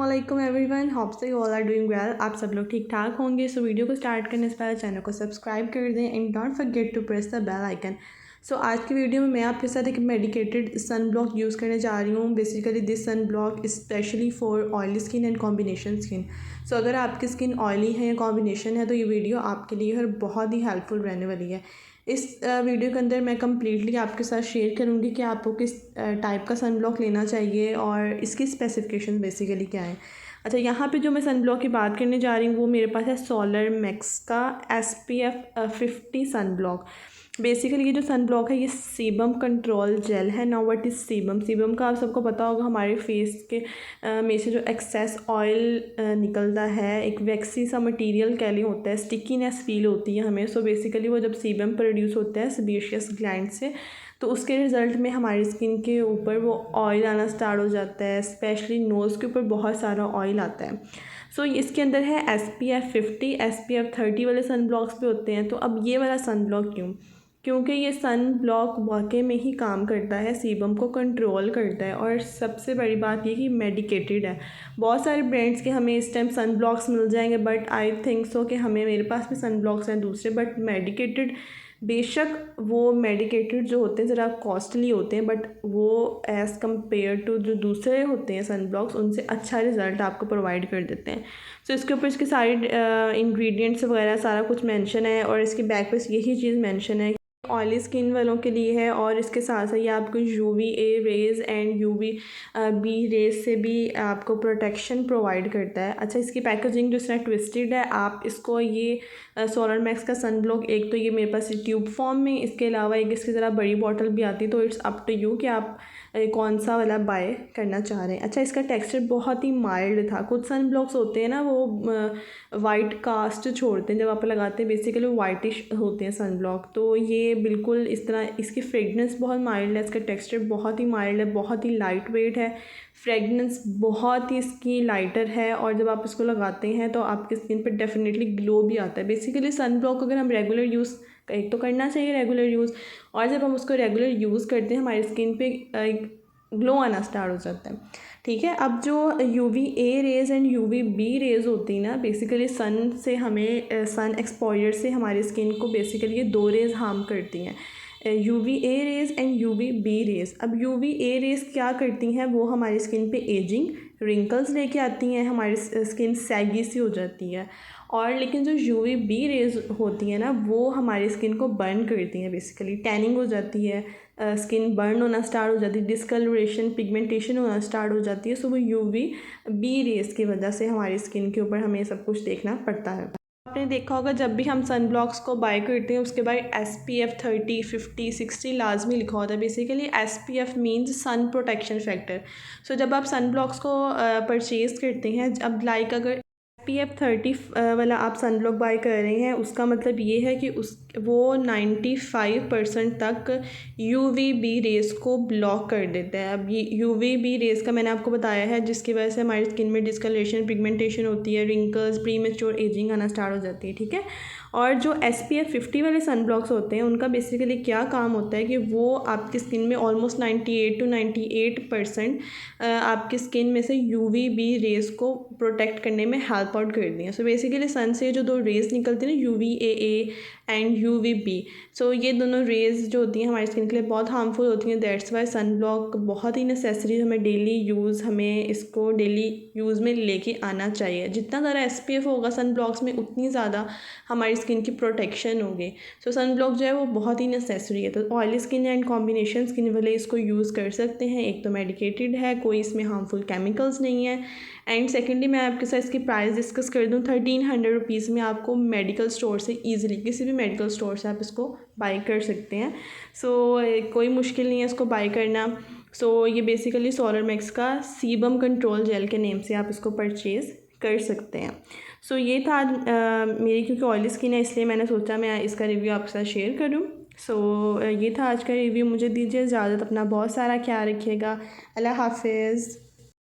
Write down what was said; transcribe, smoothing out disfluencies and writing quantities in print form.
अस्सलामुअलैकुम everyone, hope से all are doing well. आप सब लोग ठीक ठाक होंगे। सो वीडियो को स्टार्ट करने से पहले चैनल को सब्सक्राइब कर दें and don't forget to press the bell icon. So आज की वीडियो में मैं आपके साथ एक मेडिकेटेड सन ब्लॉक यूज़ करने जा रही हूँ। Basically this sun block specially for oily skin and combination skin. So अगर आपकी स्किन ऑयली है या कॉम्बिनेशन है तो ये वीडियो आपके लिए हर बहुत ही हेल्पफुल रहने वाली है। इस वीडियो के अंदर मैं कम्प्लीटली आपके साथ शेयर करूँगी कि आपको किस टाइप का सन ब्लॉक लेना चाहिए और इसकी स्पेसिफिकेशन बेसिकली क्या है। अच्छा, यहाँ पे जो मैं सन ब्लॉक की बात करने जा रही हूँ वो मेरे पास है सोलर मैक्स का SPF 50 सन ब्लॉक। बेसिकली ये जो सन ब्लॉक है ये सीबम कंट्रोल जेल है। नाउ व्हाट इज़ सीबम का आप सबको पता होगा, हमारे फेस के में से जो एक्सेस ऑयल निकलता है, एक वैक्सी सा मटेरियल कह लें होता है, स्टिकीनेस फील होती है हमें। सो बेसिकली वो जब सीबम प्रोड्यूस होता है सेबेशियस ग्लैंड से, तो उसके रिज़ल्ट में हमारी स्किन के ऊपर वो ऑयल आना स्टार्ट हो जाता है। स्पेशली नोज़ के ऊपर बहुत सारा ऑयल आता है। सो इसके अंदर है SPF 50, SPF 30 वाले सन ब्लॉक्स भी होते हैं। तो अब ये वाला सन ब्लॉक क्यों? क्योंकि ये सन ब्लॉक वाकई में ही काम करता है, सीबम को कंट्रोल करता है और सबसे बड़ी बात ये कि मेडिकेटेड है। बहुत सारे ब्रांड्स के हमें इस टाइम सन ब्लॉक्स मिल जाएंगे, बट आई थिंक सो कि मेरे पास भी सन ब्लॉक्स हैं दूसरे, बट मेडिकेटेड। बेशक वो मेडिकेटेड जो होते हैं ज़रा कॉस्टली होते हैं, बट वो एज़ कम्पेयर टू जो दूसरे होते हैं सन ब्लॉक्स उनसे अच्छा रिज़ल्ट आपको प्रोवाइड कर देते हैं। सो इसके ऊपर इसके सारे इंग्रेडिएंट्स वगैरह सारा कुछ मेंशन है और इसके बैक पे यही चीज़ मेंशन है ऑयली स्किन वालों के लिए है। और इसके साथ साथ ये आपको UVA rays and UVB rays से भी आपको प्रोटेक्शन प्रोवाइड करता है। अच्छा, इसकी पैकेजिंग जिस तरह ट्विस्टेड है, आप इसको ये सोलर मैक्स का सन ब्लॉक, एक तो ये मेरे पास ट्यूब फॉर्म में, इसके अलावा एक इसकी ज़रा बड़ी बॉटल भी आती है। तो इट्स अप टू यू कि आप कौन सा वाला बाय करना चाह रहे हैं। अच्छा, इसका टेक्सचर बहुत ही माइल्ड था। कुछ सन ब्लॉक्स होते हैं ना वो वाइट कास्ट छोड़ते हैं जब आप लगाते हैं, बेसिकली वो वाइटिश होते हैं सन ब्लॉक। तो ये बिल्कुल इस तरह, इसकी फ्रेगनेंस बहुत माइल्ड है, इसका टेक्सचर बहुत ही माइल्ड है, बहुत ही लाइट वेट है, फ्रेगनेंस बहुत ही इसकी लाइटर है और जब आप इसको लगाते हैं तो आपकी स्किन पर डेफिनेटली ग्लो भी आता है। बेसिकली सन ब्लॉक अगर हम रेगुलर यूज़ एक तो करना चाहिए रेगुलर यूज़, और जब हम उसको रेगुलर यूज़ करते हैं हमारी स्किन पे ग्लो आना स्टार्ट हो जाता है। ठीक है, अब जो UVA rays and UVB rays होती है ना, बेसिकली सन से हमें सन एक्सपोजर से हमारी स्किन को बेसिकली ये दो रेज़ हार्म करती हैं, UVA rays and UVB rays. अब UVA रेज़ क्या करती हैं, वो हमारी स्किन पे एजिंग, रिंकल्स लेके आती हैं, हमारी स्किन सैगी सी हो जाती है। और लेकिन जो UVB रेज़ होती हैं ना, वो हमारी स्किन को बर्न करती हैं, बेसिकली टैनिंग हो जाती है, स्किन बर्न होना स्टार्ट हो जाती है, डिस्कलरेशन, पिगमेंटेशन होना स्टार्ट हो जाती है। सो वो UVB रेज़ की वजह से हमारी स्किन के ऊपर हमें सब कुछ देखना पड़ता है। आपने देखा होगा जब भी हम सन ब्लॉक्स को बाय करते हैं उसके बाद SPF 30, 50, 60 लाजमी लिखा होता है। Basically SPF means sun protection factor. So जब आप सन ब्लॉक्स को परचेज़ करते हैं, अब लाइक अगर SPF 30 वाला आप सन ब्लॉक बाय कर रहे हैं, उसका मतलब ये है कि वो 95% तक UVB रेज़ को ब्लॉक कर देता है। अब ये UVB रेज़ का मैंने आपको बताया है, जिसकी वजह से हमारी स्किन में डिस्कलरेशन, पिगमेंटेशन होती है, रिंकल्स, प्रीमेच्योर एजिंग आना स्टार्ट हो जाती है। ठीक है, और जो SPF 50 वाले सन ब्लॉक्स होते हैं उनका बेसिकली क्या काम होता है कि वो आपकी स्किन में ऑलमोस्ट 98 to 98% आपकी स्किन में से UVB रेज़ को प्रोटेक्ट करने में हेल्प आउट कर दी हैं। सो बेसिकली सन से जो दो रेज़ निकलती हैं ना, UVAA एंड UVB, सो ये दोनों रेज़ जो होती हैं हमारी स्किन के लिए बहुत हार्मफुल होती हैं। दैट्स वाई सन ब्लॉक बहुत ही नेसेसरी, हमें डेली यूज़, हमें इसको डेली यूज़ में लेके आना चाहिए। जितना ज़्यादा SPF होगा सन ब्लॉक्स में उतनी ज़्यादा हमारी स्किन की प्रोटेक्शन होगी। सो सन ब्लॉक जो है वो बहुत ही नेसेसरी है। तो oily skin and combination skin वाले इसको यूज़ कर सकते हैं। एक तो मेडिकेटेड है, कोई इसमें हार्मफुल केमिकल्स नहीं है, एंड सेकेंडली मैं आपके साथ इसकी प्राइस डिस्कस कर दूँ। 1300 रुपीज़ में आपको मेडिकल स्टोर से ईजिली, किसी भी मेडिकल स्टोर से आप इसको बाई कर सकते हैं। सो कोई मुश्किल नहीं है इसको बाई करना। सो ये बेसिकली सोलर मैक्स का सीबम कंट्रोल जेल के नेम से आप इसको परचेज़ कर सकते हैं। सो ये था मेरी, क्योंकि ऑयली स्किन है इसलिए मैंने सोचा मैं इसका रिव्यू आपके साथ शेयर करूँ। सो ये था आज का रिव्यू। मुझे दीजिए इजाज़त, अपना बहुत सारा ख्याल रखिएगा। अल्लाह हाफिज़।